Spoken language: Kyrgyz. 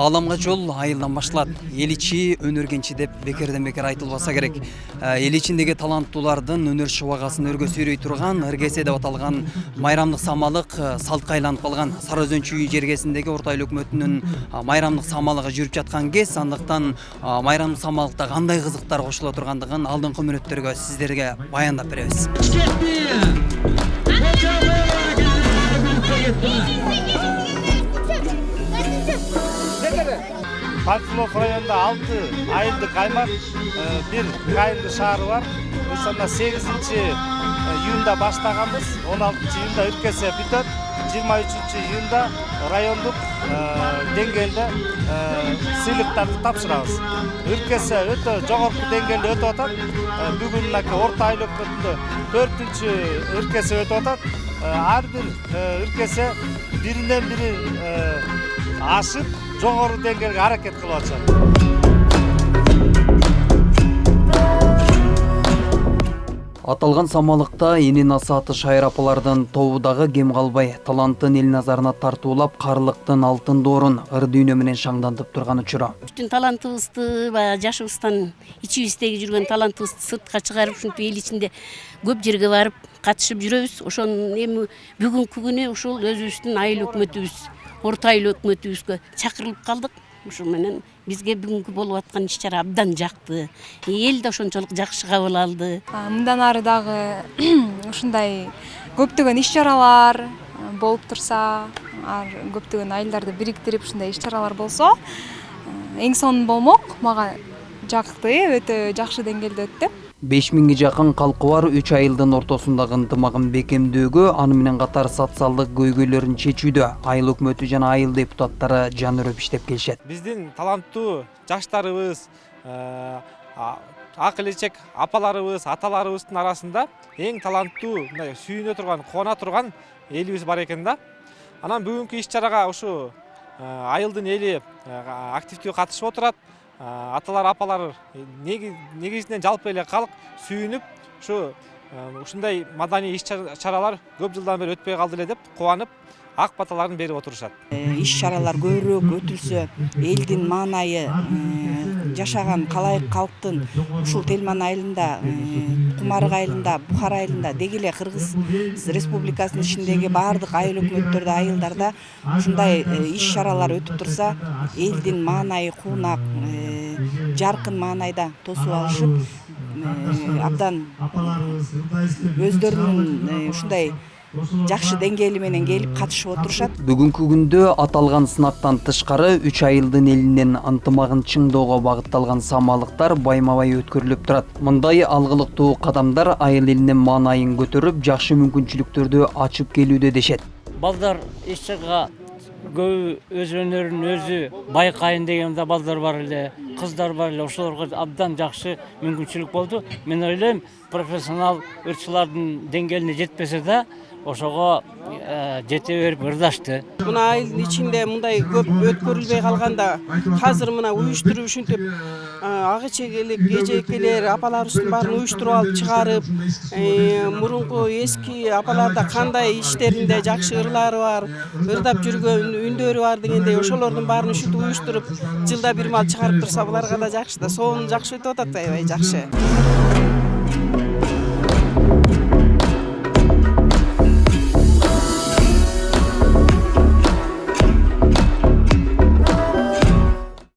Сагаламга жол айылдан башталат. Эл ичи өнөргенчи деп бекерден бекер айтылбаса керек. Эл ичиндеги таланттуулардын өнөр шыбагасын өргө сүйрөй турган ыргесе деп аталган майрамдык самалык салтка айланып калган. Сары Өзөн чүйү жергесиндеги Орто Ай өкмөтүнүн майрамдык самалыгы жүрүп жаткан кез, андыктан майрамдык самалыкта кандай кызыктар кошуло тургандыгын алдыңкы мүнөттөргө сиздерге баяндап беребиз. Панфилов районунда 6 айылдык аймак, бир айылдык шаары бар. Biz анда 8-июнда баштаганбыз, 16-июнда ыркесе бүтөт, 23-июнда райондук деңгээлде сыйлыктарды тапшырабыз. Ыркесе өтө жогорку деңгээлде өтүп атат. Бүгүн Орто Ай өкмөтүндө 4-чү ыркесе өтүп атат. Ар бир ыркесе биринен бири ашып жогору деңгээлге аракет кылып атышат. Аталган самалыкта энин асааты Шайыр апалардын тобудагы кем калбай таланттын эл назарына тартуулап, карлыктын алтын доорун ыр дүйнө менен шаңдантып турган учуру. Бүтүн талантыбызды, жашыбыздан ичибиздеги жүргөн талантыбызды сыртка чыгарып, ушинтип эл ичинде көп жерге барып катышып жүрөбүз. Ошонун эми бүгүнкү күнү ушул өзүбүздүн айыл өкмөтүбүз, Орто Ай өкмөтүбүзгө чакырылып калдык. Ошо менен бизге бүгүнкү болуп аткан иш-чара абдан жакты. Эл да ошончолук жакшы кабыл алды. Мындан ары дагы ушундай көптөгөн иш-чаралар болуп турса, көптөгөн айылдарды бириктирип ушундай иш-чаралар болсо, эң сонун болмок. Мага жакты, өтө жакшы деңгээлде өттү. 5000ге жакын калкы бар 3 айылдын ортосундагы ынтымагын бекемдөөгө, аны менен катар социалдык көйгөйлөрүн чечүүдө айыл өкмөтү жана айыл депутаттары жан өрөп иштеп келишет. Биздин таланттуу жаштарыбыз, ак элечек апаларыбыз, аталарыбыздын арасында эң таланттуу, сүйүнө турган, кубана турган элибиз бар экен да. Анан бүгүнкү иш-чарага ушу айылдын эли активдүү катышып отурат. Аталар, апалар негизинен жалпы эле калк сүйүнүп, ушундай маданий иш-чаралар көп жылдан бери өтпөй калды эле деп кубанып, ак баталарын берип отурушат. Иш-чаралар көбүрөөк өтүлсө, элдин маанайы, жашаган калайык калктын ушул Телман айылында, Кумарык айылында, Бухар айылында, деги эле Кыргыз Республикасынын ичиндеги баардык айыл өкмөттөрдө, айылдарда ушундай иш-чаралар өтүп турса, элдин маанайы куунак, жаркын маанайда тосуп алышып, абдан өздөрүнүн ушундай жакшы деңгээли менен келип катышып отурушат. Бүгүнкү күндө аталган сынактан тышкары 3 айылдын элинин ынтымагын чыңдоого багытталган самалыктар байма-бай өткөрүлүп турат. Мындай алгылыктуу кадамдар айыл элинин маанайын көтөрүп, жакшы мүмкүнчүлүктөрдү ачып келүүдө дешет. Балдар иш-чарага көбү өз өнөрүн өзү байкайын деген да балдар бар эле, кыздар бар эле. Ошолорго абдан жакшы мүмкүнчүлүк болду. Мен ойлойм, профессионал ырчылардын деңгээлине жетпесе да, ошого жете берип ырдашты. Мына айылдын ичинде мындай көп өткөрүлбөй калганда, азыр мына уюштуруп ушинтип ак эчекелик, эжекелер апаларыбыздын баарын уюштуруп алып чыгарып, мурунку эски апаларда кандай иштеринде жакшы ырлары бар, ырдап жүргөн үндөрү бар дегендей, ошолордун баарын ушинтип уюштуруп, жылда бир мал чыгарып турса, буларга да жакшы да, сонун жакшы өтүп атат, аябай жакшы.